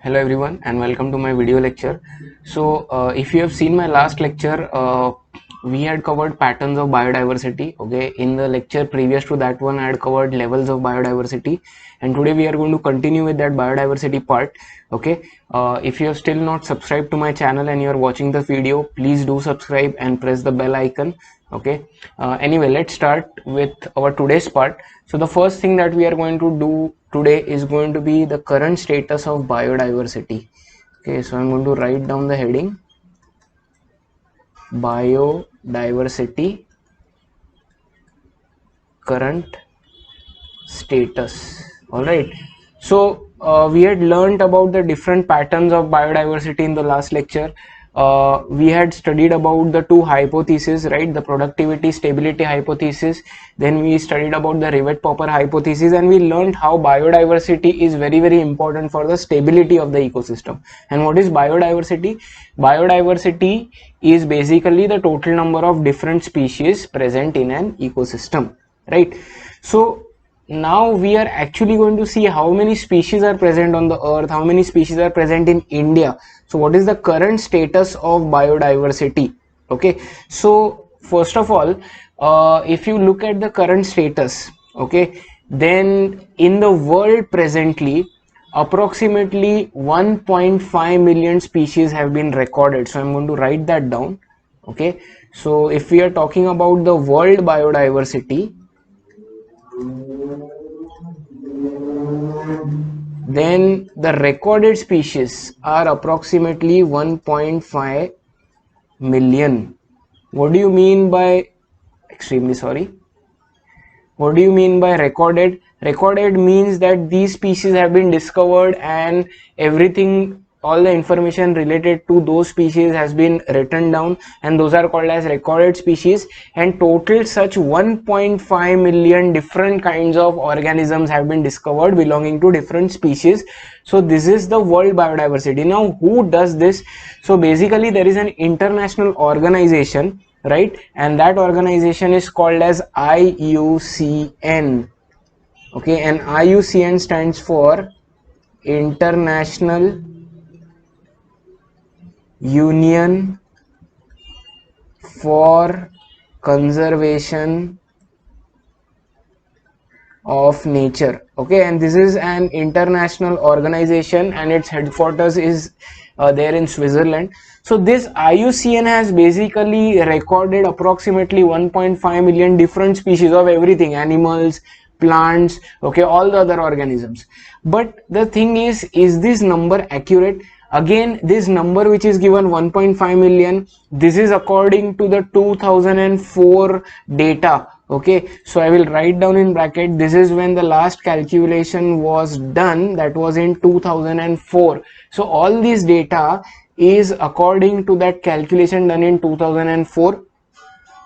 Hello everyone and welcome to my video lecture. If you have seen my last lecture, we had covered patterns of biodiversity. Okay, in the lecture previous to that one, I had covered levels of biodiversity, and today we are going to continue with that biodiversity part. Okay, if you have still not subscribed to my channel and you are watching the video, please do subscribe and press the bell icon. Okay, anyway, let's start with our today's part. So the first thing that we are going to do today is going to be the current status of biodiversity. Okay, so I'm going to write down the heading biodiversity current status. All right, so we had learned about the different patterns of biodiversity in the last lecture. We had studied about the two hypotheses, right? The productivity stability hypothesis. Then we studied about the Rivett-Popper hypothesis, and we learned how biodiversity is very important for the stability of the ecosystem. And what is biodiversity? Biodiversity is basically the total number of different species present in an ecosystem, right? So now we are actually going to see how many species are present on the earth, how many species are present in India. So what is the current status of biodiversity? Okay, so first of all, if you look at the current status, okay, then in the world presently approximately 1.5 million species have been recorded. So I'm going to write that down. Okay, so if we are talking about the world biodiversity, then the recorded species are approximately 1.5 million. What do you mean by, extremely sorry, what do you mean by recorded? Recorded means that these species have been discovered and everything, all the information related to those species has been written down, and those are called as recorded species. And total such 1.5 million different kinds of organisms have been discovered belonging to different species. So this is the world biodiversity. Now who does this? So basically there is an international organization, right, and that organization is called as IUCN. Okay, and IUCN stands for International Union for Conservation of Nature. Okay, and this is an international organization and its headquarters is there in Switzerland. So this IUCN has basically recorded approximately 1.5 million different species of everything, animals, plants, okay, all the other organisms. But the thing is this number accurate? Again, this number which is given 1.5 million, this is according to the 2004 data. Okay, so I will write down in bracket, this is when the last calculation was done, that was in 2004. So all this data is according to that calculation done in 2004.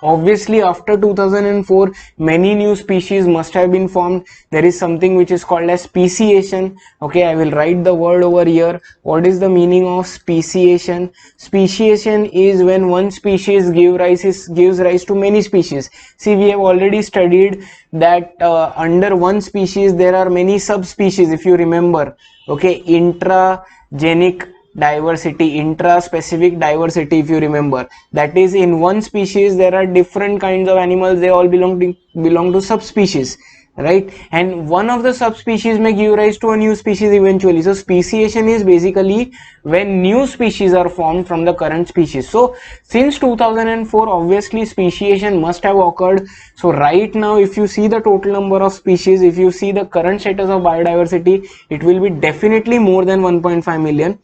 Obviously after 2004 many new species must have been formed. There is something which is called as speciation. Okay, I will write the word over here. What is the meaning of speciation? Speciation is when one species gives rise to many species. See, we have already studied that under one species there are many subspecies, if you remember. Okay, intragenic diversity, intra-specific diversity, if you remember, that is in one species there are different kinds of animals, they all belong to subspecies, right, and one of the subspecies may give rise to a new species eventually. So speciation is basically when new species are formed from the current species. So since 2004 obviously speciation must have occurred. So right now if you see the total number of species, if you see the current status of biodiversity, it will be definitely more than 1.5 million.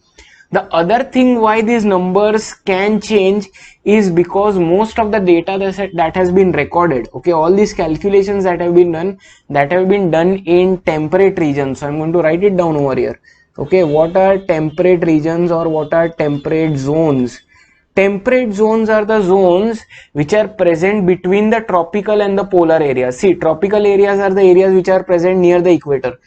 The other thing why these numbers can change is because most of the data that has been recorded, okay, all these calculations that have been done in temperate regions. So I'm going to write it down over here. Okay, what are temperate regions or what are temperate zones? Temperate zones are the zones which are present between the tropical and the polar areas. See, tropical areas are the areas which are present near the equator.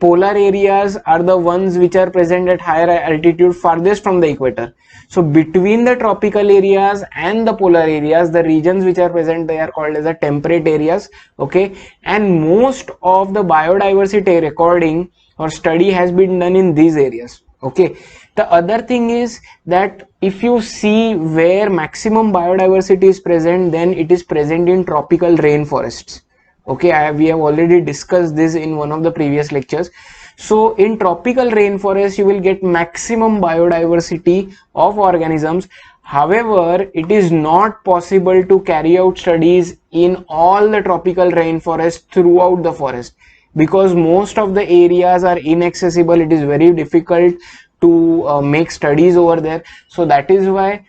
Polar areas are the ones which are present at higher altitude farthest from the equator. So between the tropical areas and the polar areas, the regions which are present, they are called as the temperate areas. Okay, and most of the biodiversity recording or study has been done in these areas. Okay, the other thing is that if you see where maximum biodiversity is present, then it is present in tropical rainforests. Okay, we have already discussed this in one of the previous lectures. So in tropical rainforest you will get maximum biodiversity of organisms. However, it is not possible to carry out studies in all the tropical rainforest throughout the forest, because most of the areas are inaccessible. It is very difficult to make studies over there. So that is why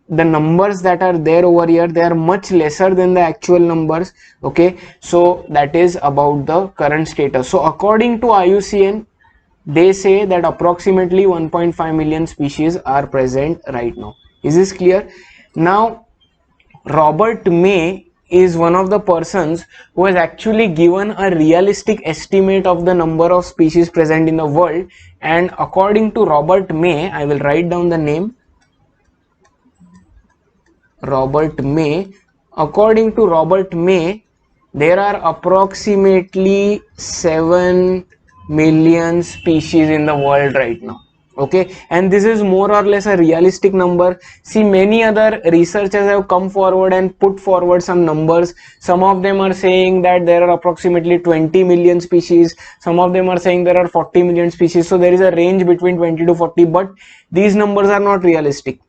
the numbers that are there over here, they are much lesser than the actual numbers. Okay, so that is about the current status. So according to IUCN, they say that approximately 1.5 million species are present right now. Is this clear? Now Robert May is one of the persons who has actually given a realistic estimate of the number of species present in the world, and according to Robert May, I will write down the name, Robert May. According to Robert May, there are approximately 7 million species in the world right now. Okay, and this is more or less a realistic number. See, many other researchers have come forward and put forward some numbers. Some of them are saying that there are approximately 20 million species, some of them are saying there are 40 million species. So there is a range between 20 to 40, but these numbers are not realistic.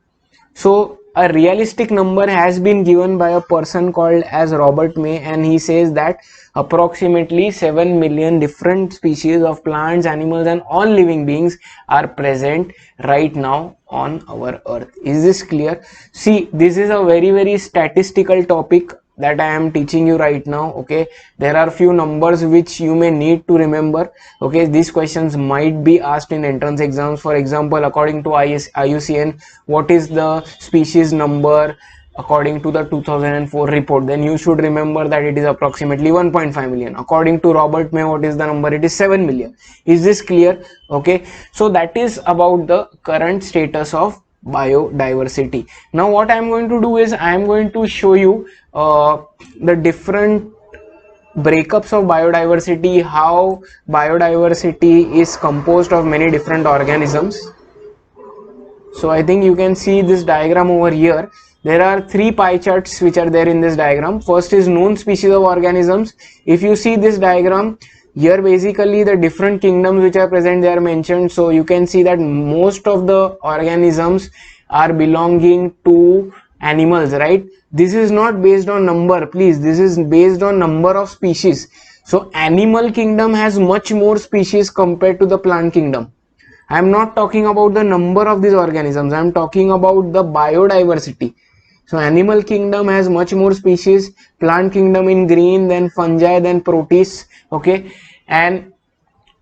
So a realistic number has been given by a person called as Robert May, and he says that approximately 7 million different species of plants, animals and all living beings are present right now on our earth. Is this clear? See, this is a very statistical topic that I am teaching you right now. Okay, there are few numbers which you may need to remember. Okay, these questions might be asked in entrance exams. For example, according to IUCN, what is the species number according to the 2004 report? Then you should remember that it is approximately 1.5 million. According to Robert May, what is the number? It is 7 million. Is this clear? Okay, so that is about the current status of biodiversity. Now what I am going to do is I am going to show you the different breakups of biodiversity, how biodiversity is composed of many different organisms. So I think you can see this diagram over here. There are 3 pie charts which are there in this diagram. First is known species of organisms. If you see this diagram, here basically the different kingdoms which are present, they are mentioned. So you can see that most of the organisms are belonging to animals, right? This is not based on number, please. This is based on number of species. So animal kingdom has much more species compared to the plant kingdom. I am not talking about the number of these organisms. I am talking about the biodiversity. So animal kingdom has much more species, plant kingdom in green, then fungi, then protists. Okay, and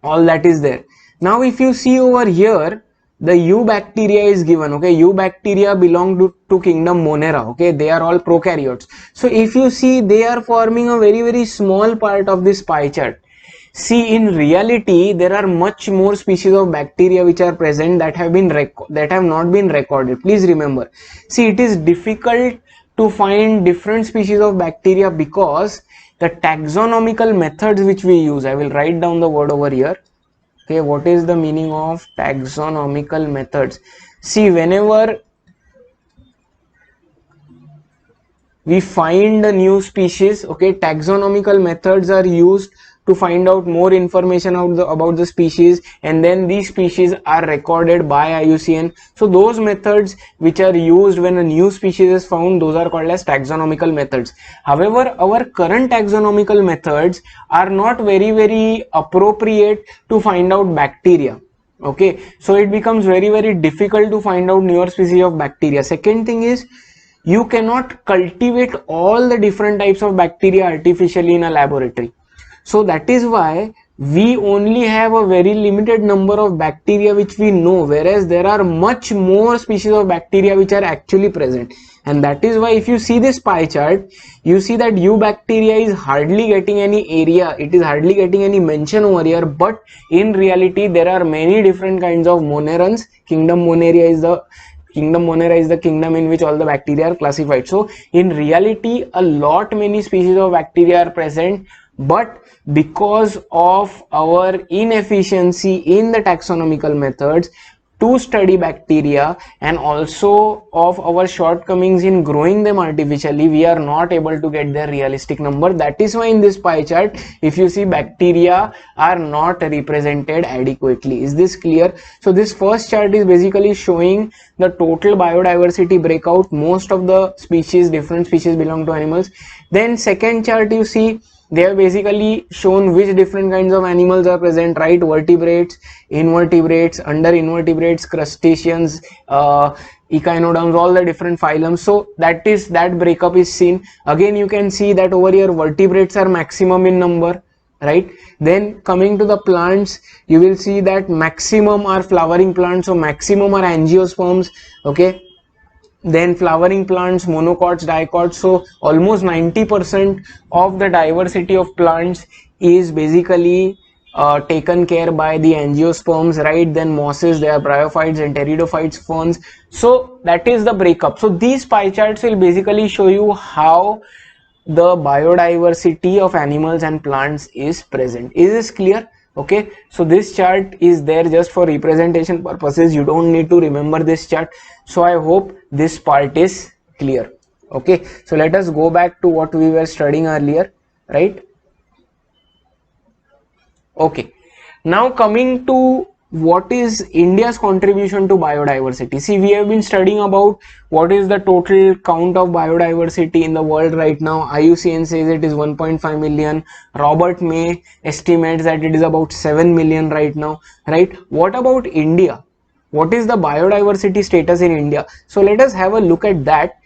all that is there. Now if you see over here, the eubacteria is given. Okay, eubacteria belong to kingdom Monera. Okay, they are all prokaryotes. So if you see, they are forming a very small part of this pie chart. See, in reality, there are much more species of bacteria which are present that have not been recorded. Please remember. See, it is difficult to find different species of bacteria because the taxonomical methods which we use. I will write down the word over here. Okay, what is the meaning of taxonomical methods? See, whenever we find a new species, okay, taxonomical methods are used to find out more information about the species, and then these species are recorded by IUCN. So those methods which are used when a new species is found, those are called as taxonomical methods. However, our current taxonomical methods are not very appropriate to find out bacteria. Okay, so it becomes very difficult to find out newer species of bacteria. Second thing is, you cannot cultivate all the different types of bacteria artificially in a laboratory. So that is why we only have a very limited number of bacteria which we know, whereas there are much more species of bacteria which are actually present. And that is why if you see this pie chart, you see that eubacteria is hardly getting any area, it is hardly getting any mention over here, but in reality there are many different kinds of monerans. Kingdom Monera is the kingdom in which all the bacteria are classified. So in reality, many species of bacteria are present, but because of our inefficiency in the taxonomical methods, to study bacteria and also of our shortcomings in growing them artificially, we are not able to get their realistic number. That is why in this pie chart, if you see, bacteria are not represented adequately. Is this clear? So this first chart is basically showing the total biodiversity breakout. Most of the species, different species belong to animals. Then second chart, you see, they have basically shown which different kinds of animals are present, right? Vertebrates, invertebrates, under invertebrates, crustaceans, echinoderms, all the different phylums. So that breakup is seen. Again, you can see that over here vertebrates are maximum in number, right? Then coming to the plants, you will see that maximum are flowering plants, so maximum are angiosperms, okay? Then flowering plants, monocots, dicots. So almost 90% of the diversity of plants is basically taken care by the angiosperms, right? Then mosses, they are bryophytes and pteridophytes, ferns. So that is the breakup. So these pie charts will basically show you how the biodiversity of animals and plants is present. Is this clear? Okay, so this chart is there just for representation purposes. You don't need to remember this chart. So I hope this part is clear. Okay, so let us go back to what we were studying earlier, right? Okay, now coming to what is India's contribution to biodiversity. See, we have been studying about what is the total count of biodiversity in the world right now. IUCN says it is 1.5 million. Robert May estimates that it is about 7 million right now, right? What about India? What is the biodiversity status in India? So let us have a look at that.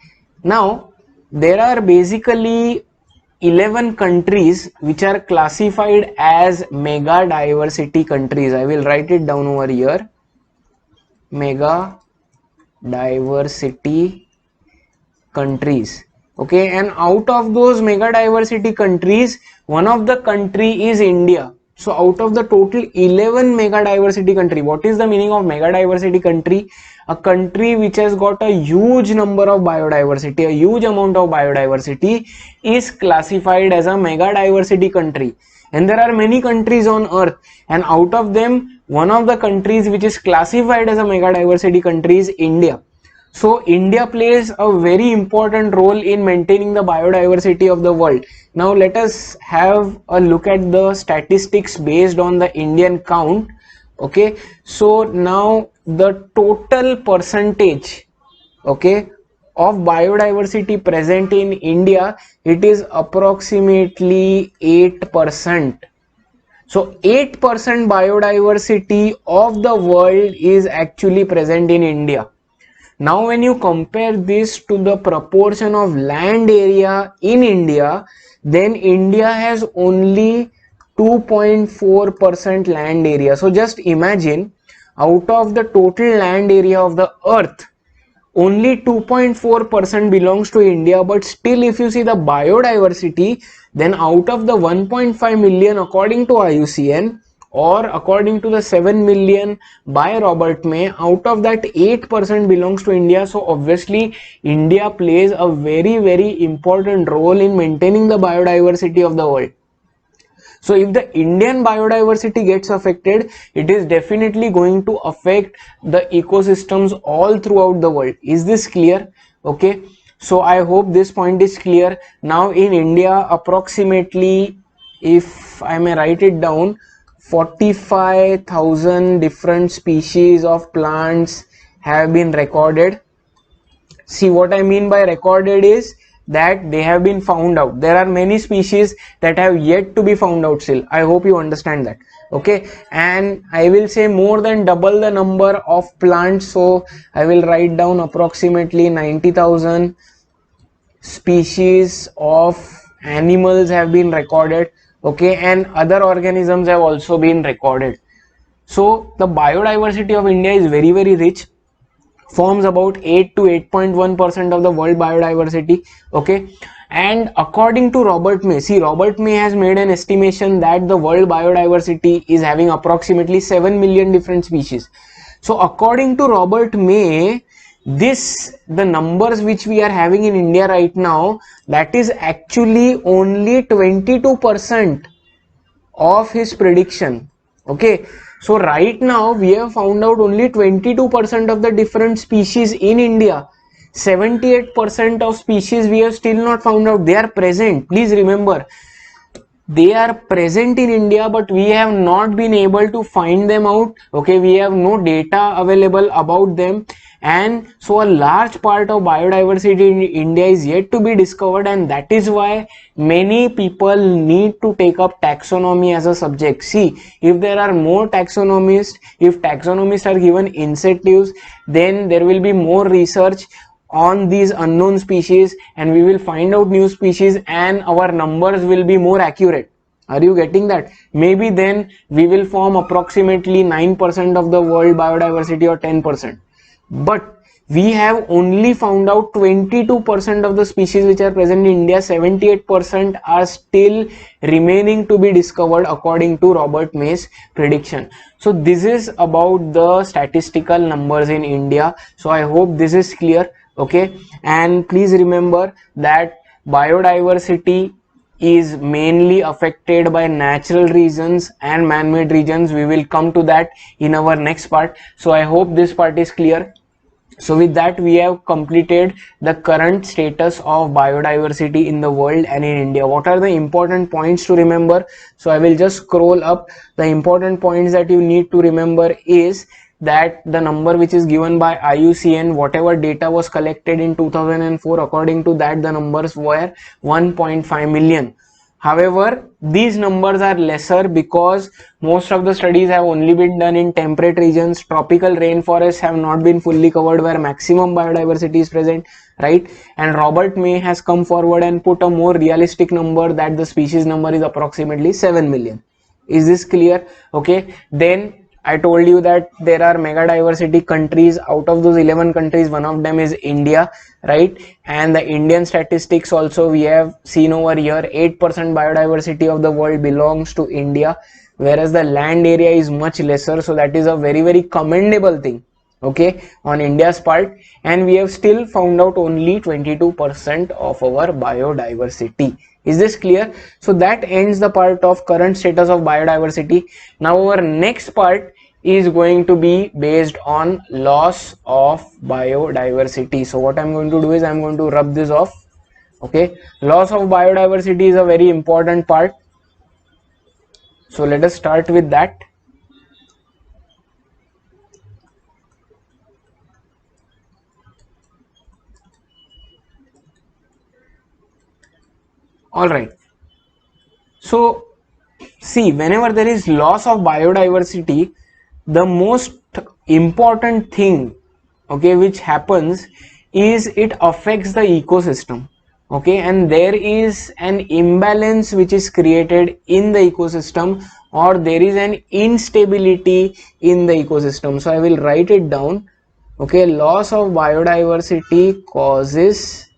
Now, there are basically 11 countries which are classified as mega diversity countries. I will write it down over here. Mega diversity countries. Okay, and out of those mega diversity countries, one of the country is India. So out of the total 11 mega diversity country, what is the meaning of mega diversity country? A country which has got a huge number of biodiversity, a huge amount of biodiversity is classified as a mega diversity country. And there are many countries on earth, and out of them, one of the countries which is classified as a mega diversity country is India. So India plays a very important role in maintaining the biodiversity of the world. Now let us have a look at the statistics based on the Indian count. Okay, so now the total percentage, okay, of biodiversity present in India, it is approximately 8%. So 8% biodiversity of the world is actually present in India. Now when you compare this to the proportion of land area in India, then India has only 2.4% land area. So just imagine, out of the total land area of the earth, only 2.4% belongs to India. But still, if you see the biodiversity, then out of the 1.5 million according to IUCN, or according to the 7 million by Robert May, out of that 8% belongs to India. So obviously India plays a very important role in maintaining the biodiversity of the world. So if the Indian biodiversity gets affected, it is definitely going to affect the ecosystems all throughout the world. Is this clear? Okay, so I hope this point is clear. Now in India, approximately, if I may write it down, 45,000 different species of plants have been recorded. See, what I mean by recorded is that they have been found out. There are many species that have yet to be found out still. I hope you understand that. Okay, and I will say more than double the number of plants. So I will write down approximately 90,000 species of animals have been recorded. Okay, and other organisms have also been recorded. So the biodiversity of India is very rich, forms about 8 to 8.1% of the world biodiversity. Okay, and according to Robert May, see, Robert May has made an estimation that the world biodiversity is having approximately 7 million different species. So according to Robert May, the numbers which we are having in India right now, that is actually only 22% of his prediction. Okay, So right now we have found out only 22% of the different species in India. 78% of species we have still not found out. They are present. Please remember, they are present in India, but we have not been able to find them out. Okay, we have no data available about them, and so a large part of biodiversity in India is yet to be discovered, and that is why many people need to take up taxonomy as a subject. See, if there are more taxonomists, if taxonomists are given incentives, then there will be more research on these unknown species, and we will find out new species, and our numbers will be more accurate. Are you getting that? Maybe then we will form approximately 9% of the world biodiversity or 10%, but we have only found out 22% of the species which are present in India. 78% are still remaining to be discovered according to Robert May's prediction. So this is about the statistical numbers in India. So I hope this is clear. Okay, and please remember that biodiversity is mainly affected by natural reasons and man-made regions. We will come to that in our next part. So I hope this part is clear. So with that, we have completed the current status of biodiversity in the world and in India. What are the important points to remember? So I will just scroll up. The important points that you need to remember is that the number which is given by IUCN, whatever data was collected in 2004, according to that the numbers were 1.5 million. However, these numbers are lesser because most of the studies have only been done in temperate regions. Tropical rainforests have not been fully covered where maximum biodiversity is present, right? And Robert May has come forward and put a more realistic number, that the species number is approximately 7 million. Is this clear? Okay, then I told you that there are mega diversity countries. Out of those 11 countries, one of them is India, right? And the Indian statistics also we have seen over here, 8% biodiversity of the world belongs to India, whereas the land area is much lesser. So that is a very, very commendable thing, okay, on India's part. And we have still found out only 22% of our biodiversity. Is this clear? So that ends the part of current status of biodiversity. Now our next part is going to be based on loss of biodiversity. So what I'm going to do is I'm going to rub this off. Okay, loss of biodiversity is a very important part. So let us start with that. All right. So see, whenever there is loss of biodiversity, the most important thing, okay, which happens is it affects the ecosystem. Okay, and there is an imbalance which is created in the ecosystem, or there is an instability in the ecosystem. So I will write it down. Okay, loss of biodiversity causes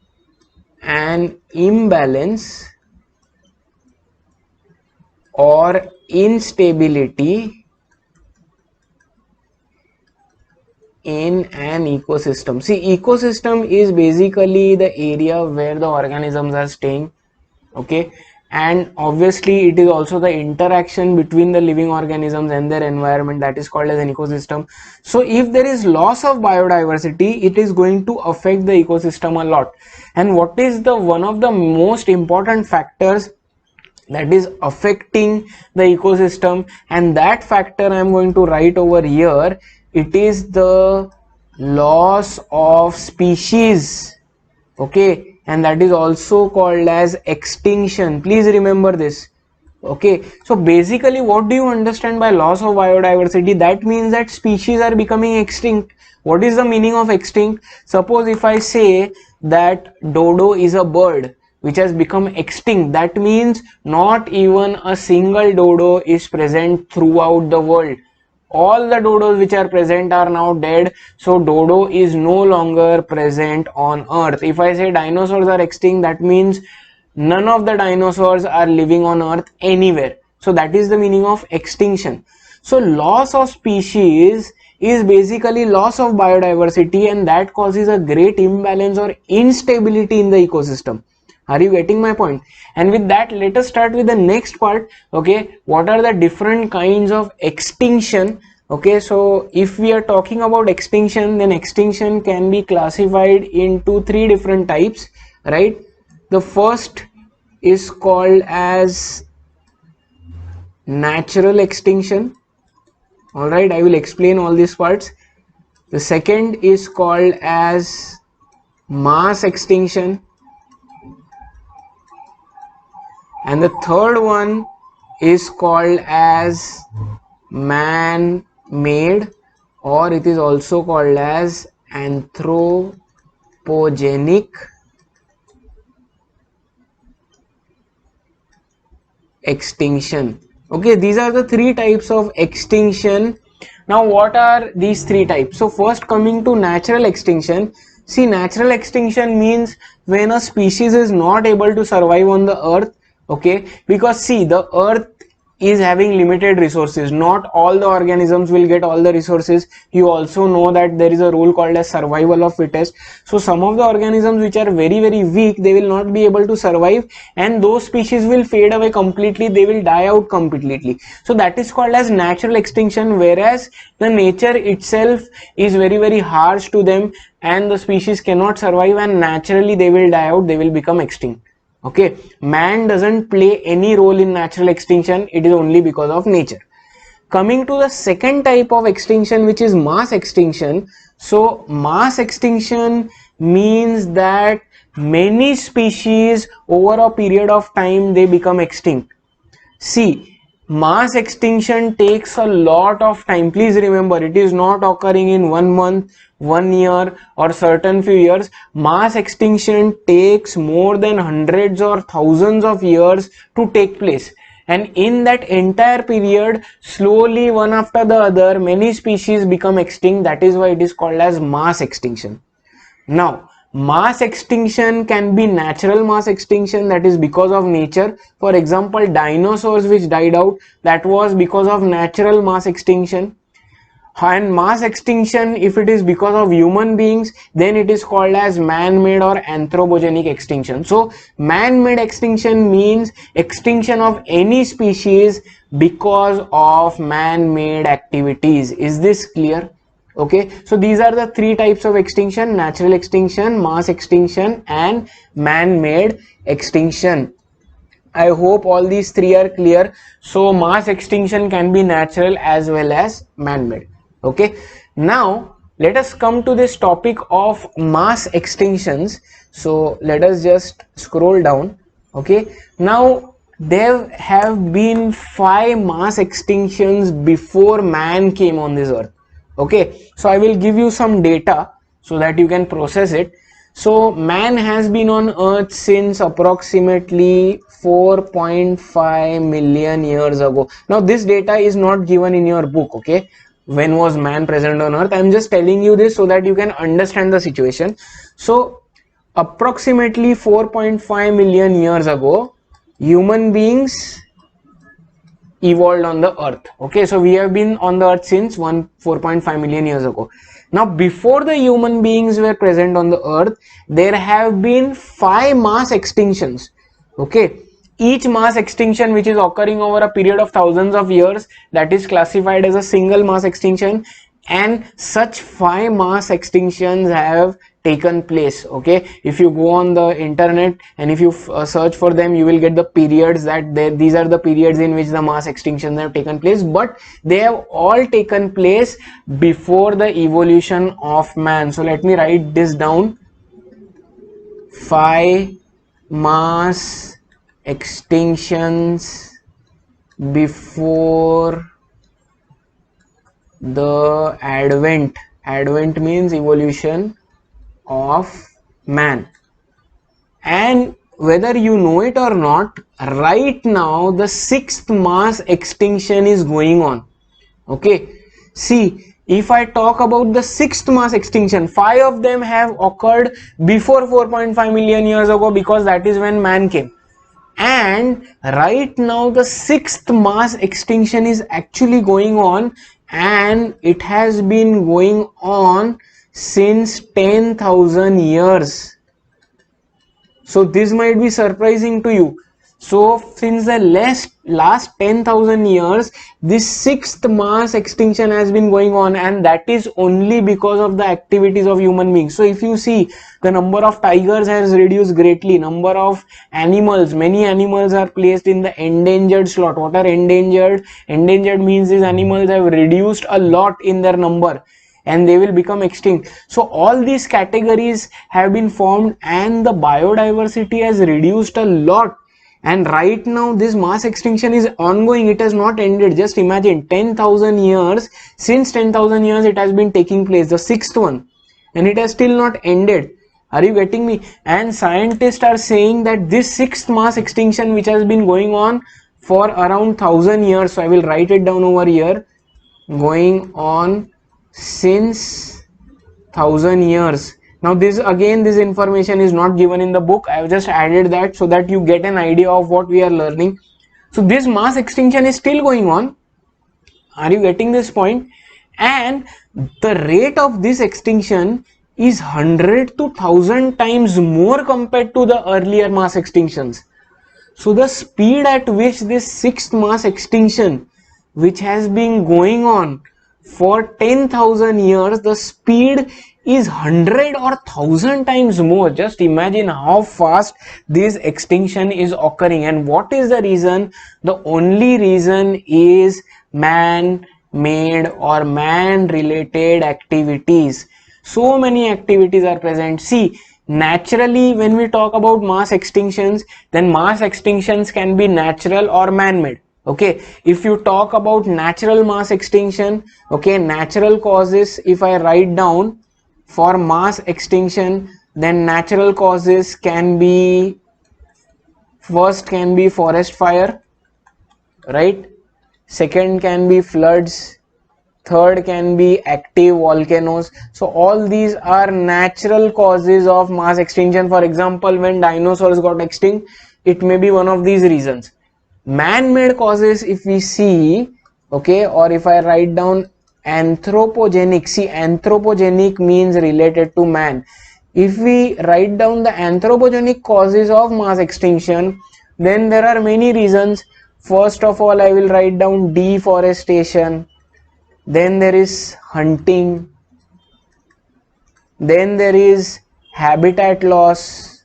an imbalance or instability in an ecosystem. See, ecosystem is basically the area where the organisms are staying, okay, and obviously it is also the interaction between the living organisms and their environment, that is called as an ecosystem. So if there is loss of biodiversity, it is going to affect the ecosystem a lot. And what is the one of the most important factors that is affecting the ecosystem, and that factor I am going to write over here. It is the loss of species, okay, and that is also called as extinction. Please remember this. Okay, so basically what do you understand by loss of biodiversity? That means that species are becoming extinct. What is the meaning of extinct? Suppose if I say that dodo is a bird which has become extinct, that means not even a single dodo is present throughout the world. All the dodos which are present are now dead. So dodo is no longer present on earth. If I say dinosaurs are extinct, that means none of the dinosaurs are living on earth anywhere. So that is the meaning of extinction. So loss of species is basically loss of biodiversity, and that causes a great imbalance or instability in the ecosystem. Are you getting my point? And with that, let us start with the next part. Okay, what are the different kinds of extinction? Okay, so if we are talking about extinction, then extinction can be classified into three different types, right? The first is called as natural extinction. All right, I will explain all these parts. The second is called as mass extinction, and the third one is called as man-made, or it is also called as anthropogenic extinction. Okay, these are the three types of extinction. Now what are these three types? So first, coming to natural extinction. See, natural extinction means when a species is not able to survive on the earth. Okay, because see, the earth is having limited resources. Not all the organisms will get all the resources. You also know that there is a rule called as survival of fittest. So some of the organisms which are very weak, they will not be able to survive, and those species will fade away completely. They will die out completely. So that is called as natural extinction, whereas the nature itself is very harsh to them, and the species cannot survive, and naturally they will die out, they will become extinct. Okay, man doesn't play any role in natural extinction. It is only because of nature. Coming to the second type of extinction, which is mass extinction. So mass extinction means that many species over a period of time, they become extinct. See, mass extinction takes a lot of time. Please remember, it is not occurring in 1 month, 1 year, or certain few years. Mass extinction takes more than hundreds or thousands of years to take place. And in that entire period, slowly, one after the other, many species become extinct. That is why it is called as mass extinction. Now, mass extinction can be natural mass extinction, that is because of nature. For example, dinosaurs which died out, that was because of natural mass extinction. And mass extinction, if it is because of human beings, then it is called as man-made or anthropogenic extinction. So man-made extinction means extinction of any species because of man-made activities. Is this clear? Okay, so these are the three types of extinction: natural extinction, mass extinction, and man-made extinction. I hope all these three are clear. So mass extinction can be natural as well as man-made. Okay, now let us come to this topic of mass extinctions. So let us just scroll down. Okay, now there have been 5 mass extinctions before man came on this earth. Okay, so I will give you some data so that you can process it. So man has been on earth since approximately 4.5 million years ago. Now this data is not given in your book. Okay, when was man present on earth? I'm just telling you this so that you can understand the situation. So approximately 4.5 million years ago, human beings evolved on the earth. Okay, so we have been on the earth since 4.5 million years ago. Now before the human beings were present on the earth, there have been 5 mass extinctions. Okay, each mass extinction which is occurring over a period of thousands of years, that is classified as a single mass extinction, and such 5 mass extinctions have taken place. Okay, if you go on the internet and if you search for them, you will get the periods that these are the periods in which the mass extinctions have taken place, but they have all taken place before the evolution of man. So let me write this down: 5 mass extinctions before the advent means evolution of man. And whether you know it or not, right now the 6th mass extinction is going on. Okay, see, if I talk about the 6th mass extinction, 5 of them have occurred before 4.5 million years ago, because that is when man came. And right now the 6th mass extinction is actually going on, and it has been going on since 10,000 years. So this might be surprising to you. So since the last 10,000 years, this sixth mass extinction has been going on, and that is only because of the activities of human beings. So if you see, the number of tigers has reduced greatly, number of animals, many animals are placed in the endangered slot. What are endangered? Endangered means these animals have reduced a lot in their number and they will become extinct. So all these categories have been formed and the biodiversity has reduced a lot. And right now this mass extinction is ongoing, it has not ended. Just imagine, 10,000 years, since 10,000 years it has been taking place, the sixth one, and it has still not ended. Are you getting me? And scientists are saying that this sixth mass extinction, which has been going on for around 1,000 years, so I will write it down over here, going on since 1,000 years. Now this again, this information is not given in the book, I have just added that so that you get an idea of what we are learning. So this mass extinction is still going on. Are you getting this point? And the rate of this extinction is 100 to 1,000 times more compared to the earlier mass extinctions. So the speed at which this sixth mass extinction, which has been going on for 10,000 years, the speed is 100 or 1,000 times more. Just imagine how fast this extinction is occurring. And what is the reason? The only reason is man-made or man-related activities. So many activities are present. See, naturally, when we talk about mass extinctions, then mass extinctions can be natural or man-made. Okay, if you talk about natural mass extinction, okay, natural causes, if I write down for mass extinction, then natural causes can be, first can be forest fire, right? Second can be floods, third can be active volcanoes. So all these are natural causes of mass extinction. For example, when dinosaurs got extinct, it may be one of these reasons. Man-made causes, if we see, okay, or if I write down anthropogenic, see, anthropogenic means related to man. If we write down the anthropogenic causes of mass extinction, then there are many reasons. First of all, I will write down deforestation, then there is hunting, then there is habitat loss.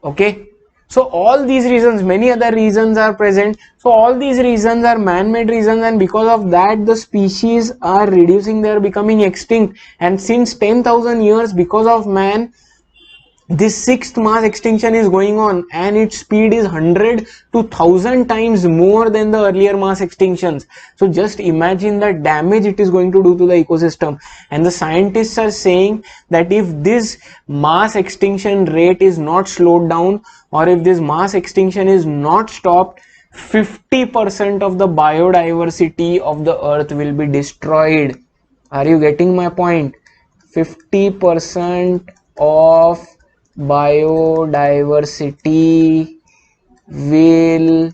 Okay, so all these reasons, many other reasons are present. So all these reasons are man-made reasons, and because of that the species are reducing, they are becoming extinct. And since 10,000 years, because of man, this sixth mass extinction is going on, and its speed is 100 to 1,000 times more than the earlier mass extinctions. So just imagine the damage it is going to do to the ecosystem. And the scientists are saying that if this mass extinction rate is not slowed down, or if this mass extinction is not stopped, 50% of the biodiversity of the earth will be destroyed. Are you getting my point? 50% of biodiversity will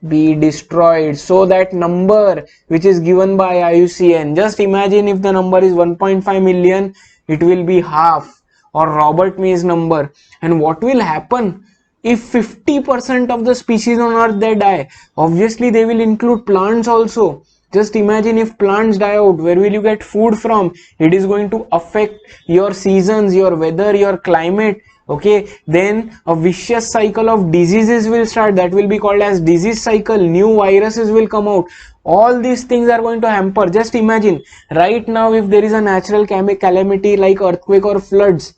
be destroyed. So that number which is given by IUCN, just imagine if the number is 1.5 million, it will be half, or Robert May's number. And what will happen if 50% of the species on earth they die? Obviously they will include plants also. Just imagine if plants die out, where will you get food from? It is going to affect your seasons, your weather, your climate. Okay, then a vicious cycle of diseases will start, that will be called as disease cycle. New viruses will come out. All these things are going to hamper. Just imagine right now, if there is a natural calamity like earthquake or floods,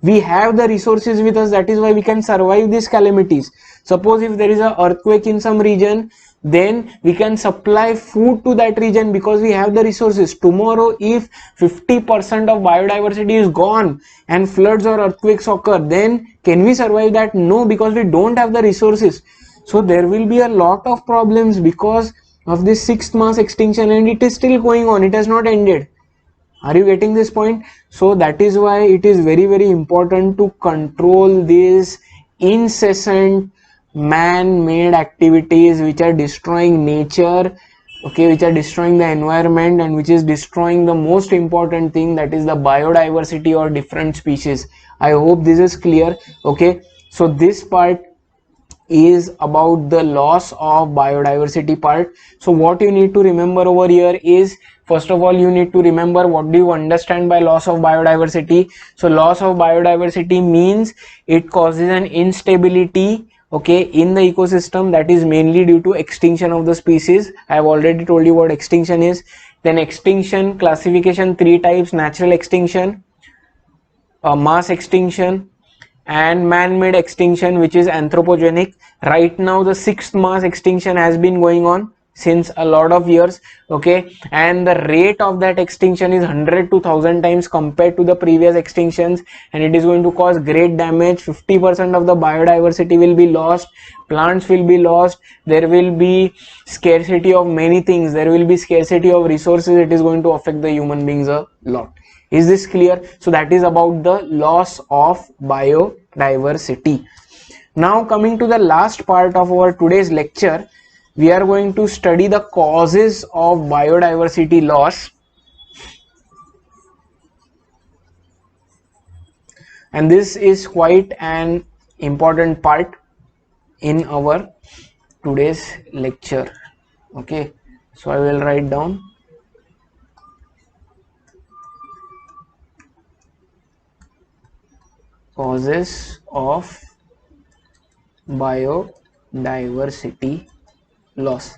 we have the resources with us, that is why we can survive these calamities. Suppose if there is an earthquake in some region, then we can supply food to that region because we have the resources. Tomorrow if 50% of biodiversity is gone and floods or earthquakes occur, then can we survive that? No, because we don't have the resources. So there will be a lot of problems because of this sixth mass extinction, and it is still going on, it has not ended. Are you getting this point? So that is why it is very, very important to control these incessant man-made activities which are destroying nature okay, which are destroying the environment and which is destroying the most important thing, that is the biodiversity or different species. I hope this is clear. Okay, so this part is about the loss of biodiversity part. So what you need to remember over here is, first of all, you need to remember what do you understand by loss of biodiversity. So loss of biodiversity means it causes an instability, okay, in the ecosystem, that is mainly due to extinction of the species. I have already told you what extinction is. Then extinction classification, three types: natural extinction, mass extinction, and man-made extinction, which is anthropogenic. Right now the sixth mass extinction has been going on since a lot of years, okay, and the rate of that extinction is 100 to 1000 times compared to the previous extinctions, and it is going to cause great damage. 50% of the biodiversity will be lost, plants will be lost, there will be scarcity of many things, there will be scarcity of resources. It is going to affect the human beings a lot. Is this clear? So that is about the loss of biodiversity. Now coming to the last part of our today's lecture, we are going to study the causes of biodiversity loss. And this is quite an important part in our today's lecture. Okay, so I will write down causes of biodiversity loss.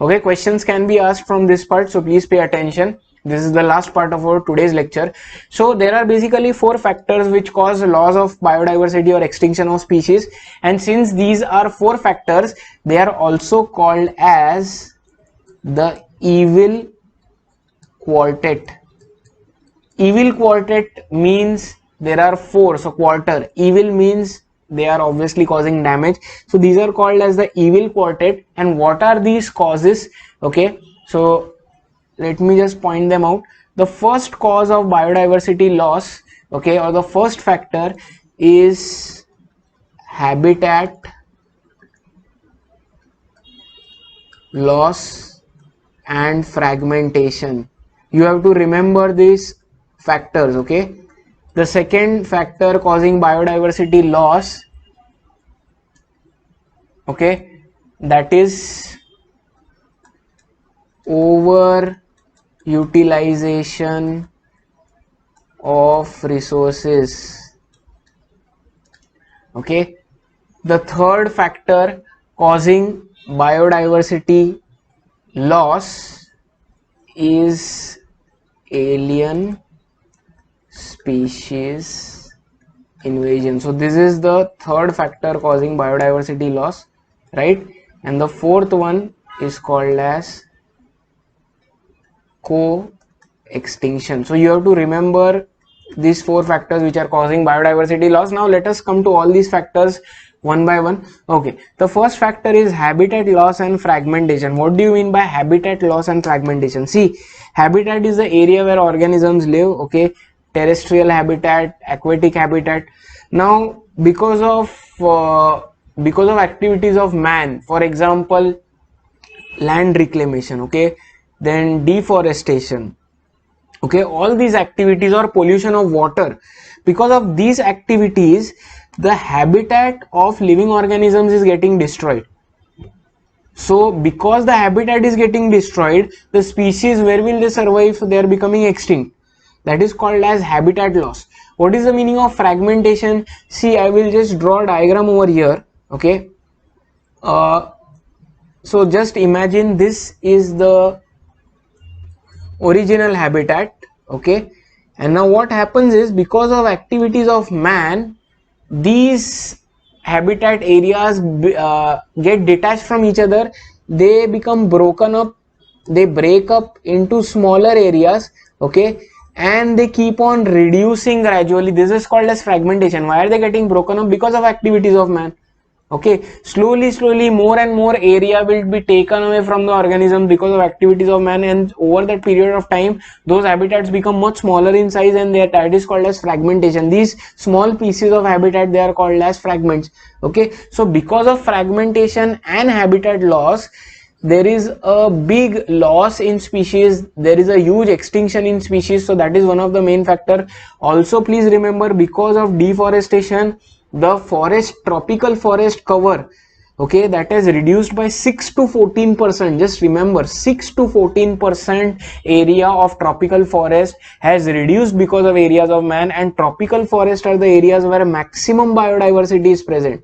Okay, questions can be asked from this part, so please pay attention. This is the last part of our today's lecture. So there are basically four factors which cause loss of biodiversity or extinction of species, and since these are four factors, they are also called as the evil quartet. Evil quartet means there are four, so quarter, evil means they are obviously causing damage, so these are called as the evil quartet. And what are these causes? Okay, so let me just point them out. The first cause of biodiversity loss, okay, or the first factor is habitat loss and fragmentation. You have to remember these factors, okay. The second factor causing biodiversity loss, okay, that is over utilization of resources, okay. The third factor causing biodiversity loss is alien species invasion. So this is the third factor causing biodiversity loss, right? And the fourth one is called as co-extinction. So you have to remember these four factors which are causing biodiversity loss. Now let us come to all these factors one by one. Okay, the first factor is habitat loss and fragmentation. What do you mean by habitat loss and fragmentation? See, habitat is the area where organisms live, okay, terrestrial habitat, aquatic habitat. Now because of activities of man, for example land reclamation, okay, then deforestation, okay, all these activities, or pollution of water, because of these activities the habitat of living organisms is getting destroyed. So because the habitat is getting destroyed, the species, where will they survive? So they are becoming extinct. That is called as habitat loss. What is the meaning of fragmentation? See, I will just draw a diagram over here, okay. So just imagine this is the original habitat, okay, and now what happens is, because of activities of man, these habitat areas get detached from each other, they become broken up, they break up into smaller areas, okay, and they keep on reducing gradually. This is called as fragmentation. Why are they getting broken up? Because of activities of man, okay. Slowly more and more area will be taken away from the organism because of activities of man, and over that period of time those habitats become much smaller in size, and that is called as fragmentation. These small pieces of habitat, they are called as fragments, okay. So because of fragmentation and habitat loss, there is a big loss in species, there is a huge extinction in species. So that is one of the main factor. Also please remember, because of deforestation, the forest, tropical forest cover, okay, that has reduced by 6 to 14%. Just remember, 6 to 14% area of tropical forest has reduced because of areas of man, and tropical forest are the areas where maximum biodiversity is present.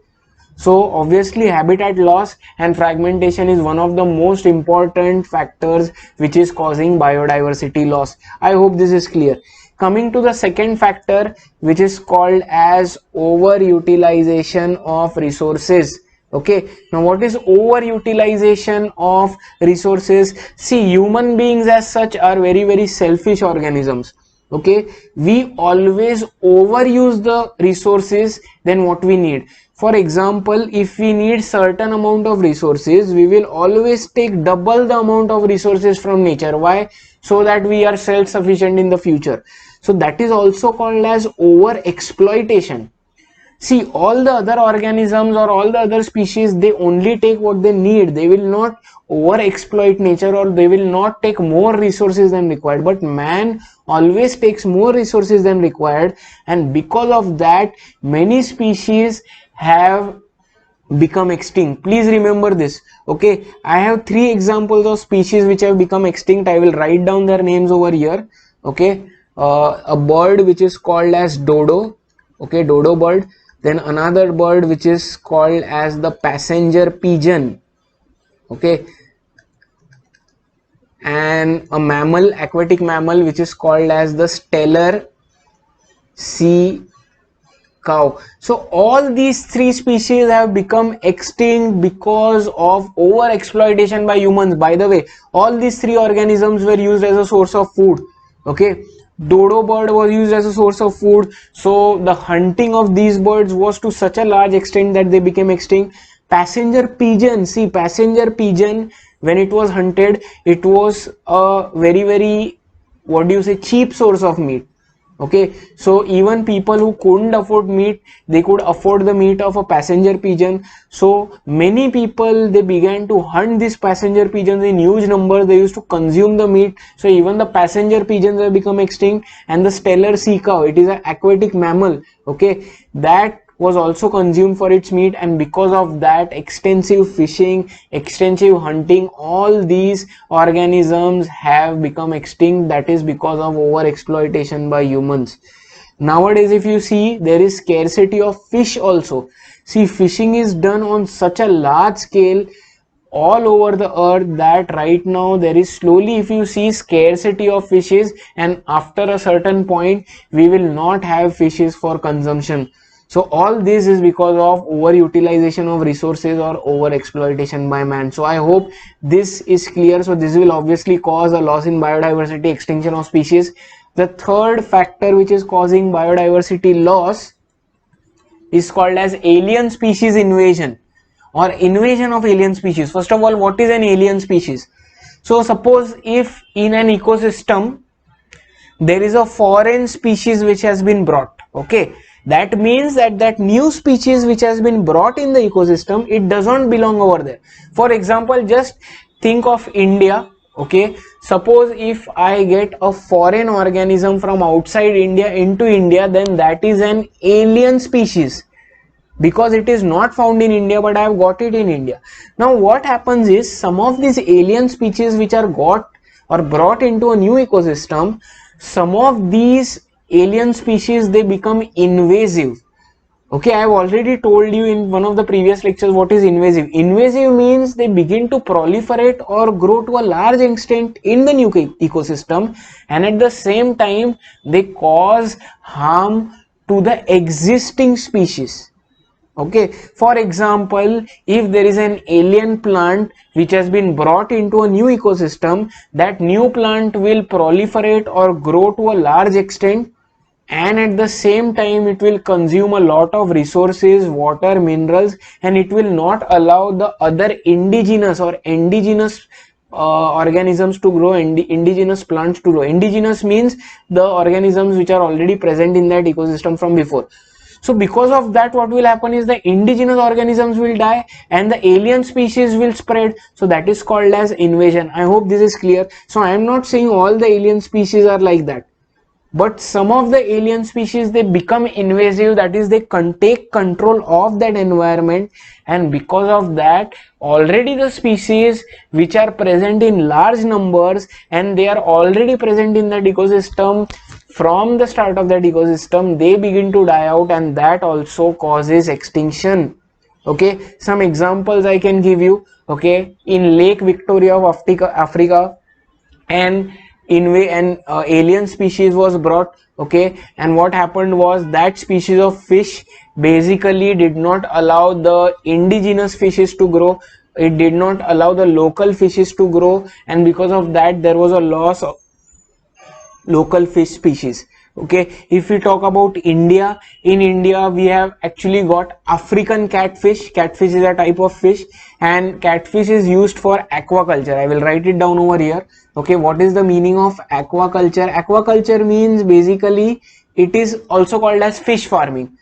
So obviously habitat loss and fragmentation is one of the most important factors which is causing biodiversity loss. I hope this is clear. Coming to the second factor, which is called as overutilization of resources. Okay, now what is overutilization of resources? See, human beings as such are very selfish organisms. Okay, we always overuse the resources than what we need. For example, if we need certain amount of resources, we will always take double the amount of resources from nature. Why? So that we are self-sufficient in the future. So that is also called as over exploitation. See, all the other organisms or all the other species, they only take what they need. They will not over exploit nature, or they will not take more resources than required. But man always takes more resources than required, and because of that, many species have become extinct. Please remember this. Okay, I have 3 examples of species which have become extinct. I will write down their names over here. Okay, a bird which is called as dodo. Okay, dodo bird. Then another bird which is called as the passenger pigeon. Okay, and a mammal, aquatic mammal, which is called as the Steller sea cow. So all these 3 species have become extinct because of over exploitation by humans. By the way, all these 3 organisms were used as a source of food. Okay, dodo bird was used as a source of food, so the hunting of these birds was to such a large extent that they became extinct. Passenger pigeon, see, passenger pigeon, when it was hunted, it was a very, what do you say, cheap source of meat. Okay, so even people who couldn't afford meat, they could afford the meat of a passenger pigeon. So many people, they began to hunt these passenger pigeons in huge numbers. They used to consume the meat. So even the passenger pigeons have become extinct. And the Steller sea cow, it is an aquatic mammal. Okay, that was also consumed for its meat, and because of that, extensive fishing, extensive hunting, all these organisms have become extinct. That is because of over exploitation by humans. Nowadays, if you see, there is scarcity of fish also. See, fishing is done on such a large scale all over the earth that right now there is slowly, if you see, scarcity of fishes, and after a certain point we will not have fishes for consumption. So all this is because of overutilization of resources or over exploitation by man. So I hope this is clear. So this will obviously cause a loss in biodiversity, extinction of species. The third factor which is causing biodiversity loss is called as alien species invasion or invasion of alien species. First of all, what is an alien species? So suppose if in an ecosystem there is a foreign species which has been brought, okay, that means that that new species which has been brought in the ecosystem, it doesn't belong over there. For example, just think of India. Okay, suppose if I get a foreign organism from outside India into India, then that is an alien species because it is not found in India, but I have got it in India. Now what happens is, some of these alien species which are got or brought into a new ecosystem, some of these alien species, they become invasive. Okay, I have already told you in one of the previous lectures what is invasive. Invasive means they begin to proliferate or grow to a large extent in the new ecosystem, and at the same time they cause harm to the existing species. Okay, for example, if there is an alien plant which has been brought into a new ecosystem, that new plant will proliferate or grow to a large extent, and at the same time it will consume a lot of resources, water, minerals, and it will not allow the other indigenous or indigenous organisms to grow, indigenous plants to grow. Indigenous means the organisms which are already present in that ecosystem from before. So because of that, what will happen is the indigenous organisms will die and the alien species will spread. So that is called as invasion. I hope this is clear. So I am not saying all the alien species are like that, but some of the alien species, they become invasive, that is they take control of that environment, and because of that already the species which are present in large numbers and they are already present in that ecosystem from the start of that ecosystem, they begin to die out, and that also causes extinction. Okay, some examples I can give you. Okay, in Lake Victoria of Africa, and alien species was brought. Okay, and what happened was that species of fish basically did not allow the indigenous fishes to grow, it did not allow the local fishes to grow, and because of that there was a loss of local fish species. Okay, if we talk about India, in India we have actually got African catfish. Catfish is a type of fish, and catfish is used for aquaculture. I will write it down over here. Okay, what is the meaning of aquaculture? Aquaculture means basically it is also called as fish farming.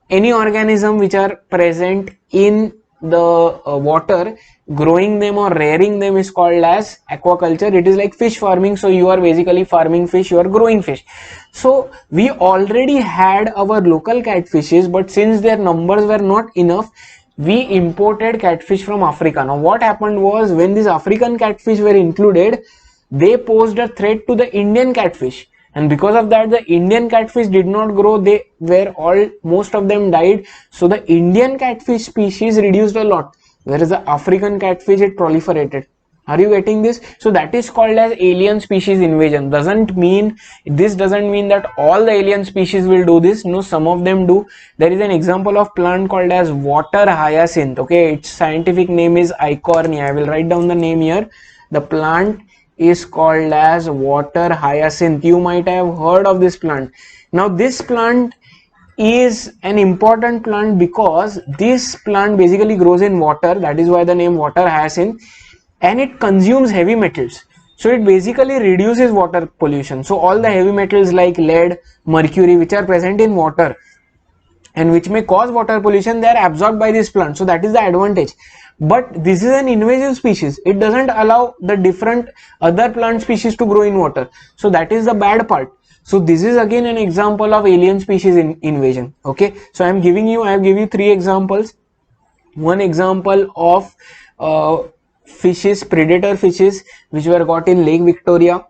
Any organism which are present in the water, growing them or rearing them is called as aquaculture. It is like fish farming, so you are basically farming fish, you are growing fish. So we already had our local catfishes, but since their numbers were not enough, we imported catfish from Africa. Now what happened was, when these African catfish were included, they posed a threat to the Indian catfish, and because of that the Indian catfish did not grow, they were all, most of them died. So the Indian catfish species reduced a lot, whereas the African catfish, it proliferated. Are you getting this? So that is called as alien species invasion. Doesn't mean that all the alien species will do this. No, some of them do. There is an example of plant called as water hyacinth. Okay, its scientific name is Eichhornia. I will write down the name here. The plant is called as water hyacinth. You might have heard of this plant. Now this plant is an important plant because this plant basically grows in water, that is why the name water hyacinth, and it consumes heavy metals. So it basically reduces water pollution. So all the heavy metals like lead, mercury, which are present in water and which may cause water pollution, they are absorbed by this plant. So that is the advantage. But this is an invasive species, it doesn't allow the different other plant species to grow in water. So that is the bad part. So this is again an example of alien species invasion. Okay, so I have given you 3 examples. One example of fishes, predator fishes, which were got in Lake Victoria.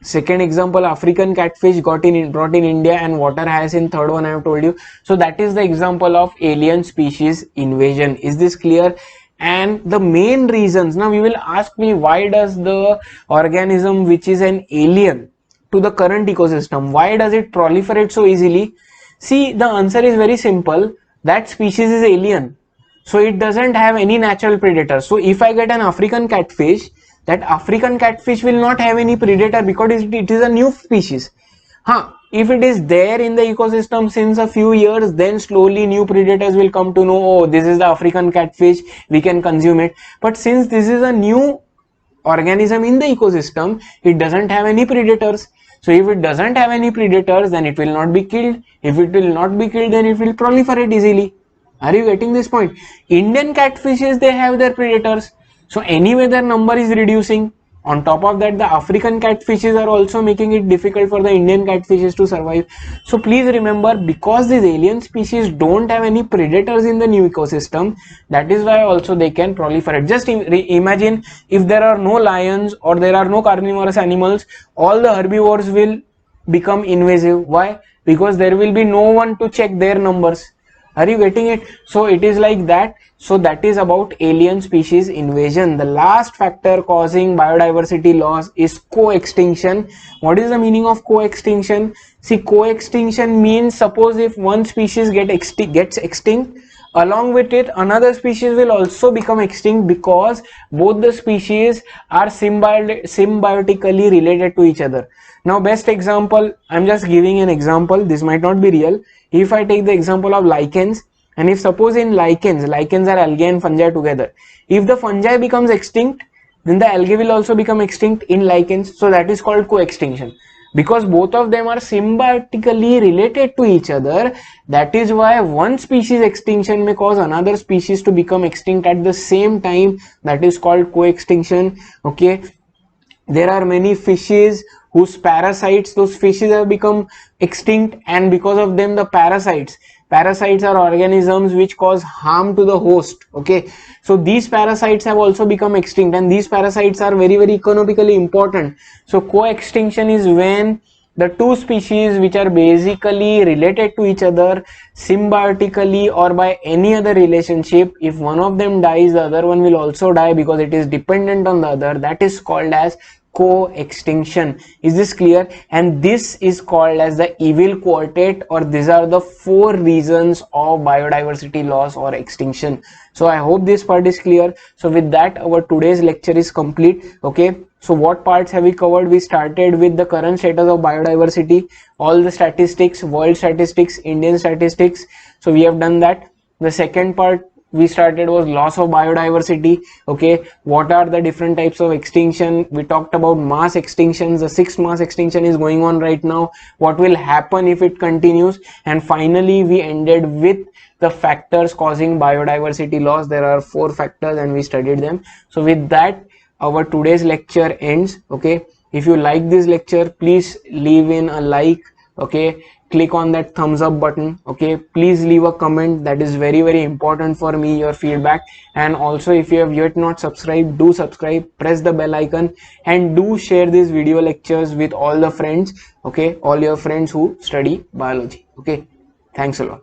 Second example, African catfish brought in India, and water hyacinth, third one I have told you. So that is the example of alien species invasion. Is this clear? And the main reasons, now you will ask me, why does the organism which is an alien to the current ecosystem, why does it proliferate so easily? See, the answer is very simple. That species is alien, so it doesn't have any natural predator. So if I get an African catfish, that African catfish will not have any predator because it is a new species. If it is there in the ecosystem since a few years, then slowly new predators will come to know, oh, this is the African catfish, we can consume it. But since this is a new organism in the ecosystem, it doesn't have any predators. So if it doesn't have any predators, then it will not be killed. If it will not be killed, then it will proliferate easily. Are you getting this point? Indian catfishes, they have their predators. So anyway, their number is reducing. On top of that, the African catfishes are also making it difficult for the Indian catfishes to survive. So please remember, because these alien species don't have any predators in the new ecosystem, that is why also they can proliferate. Just imagine if there are no lions or there are no carnivorous animals, all the herbivores will become invasive. Why? Because there will be no one to check their numbers. Are you getting it? So it is like that. So that is about alien species invasion. The last factor causing biodiversity loss is co-extinction. What is the meaning of co-extinction? See, co-extinction means, suppose if one species gets extinct, along with it another species will also become extinct, because both the species are symbiotically related to each other. Now best example, I'm just giving an example, this might not be real. If I take the example of lichens, and if suppose in lichens are algae and fungi together, if the fungi becomes extinct, then the algae will also become extinct in lichens. So that is called co-extinction. because both of them are symbiotically related to each other. That is why one species extinction may cause another species to become extinct at the same time. That is called co-extinction. Okay, there are many fishes whose parasites, those fishes have become extinct, and because of them the parasites are organisms which cause harm to the host. Okay, so these parasites have also become extinct, and these parasites are very very economically important. So co-extinction is when the two species which are basically related to each other symbiotically or by any other relationship, if one of them dies, the other one will also die because it is dependent on the other. That is called as co-extinction. Is this clear? And this is called as the evil quartet, or these are the 4 reasons of biodiversity loss or extinction. So I hope this part is clear. So with that, our today's lecture is complete. Okay, so what parts have we covered? We started with the current status of biodiversity, all the statistics, world statistics, Indian statistics. So we have done that. The second part we started was loss of biodiversity. Okay, what are the different types of extinction? We talked about mass extinctions. The 6th mass extinction is going on right now. What will happen if it continues? And finally we ended with the factors causing biodiversity loss. There are 4 factors and we studied them. So with that, our today's lecture ends. Okay, if you like this lecture, please leave in a like. Okay, click on that thumbs up button. Okay, please leave a comment. That is very very important for me, your feedback. And also, if you have yet not subscribed, do subscribe, press the bell icon, and do share these video lectures with all the friends. Okay, all your friends who study biology. Okay, thanks a lot.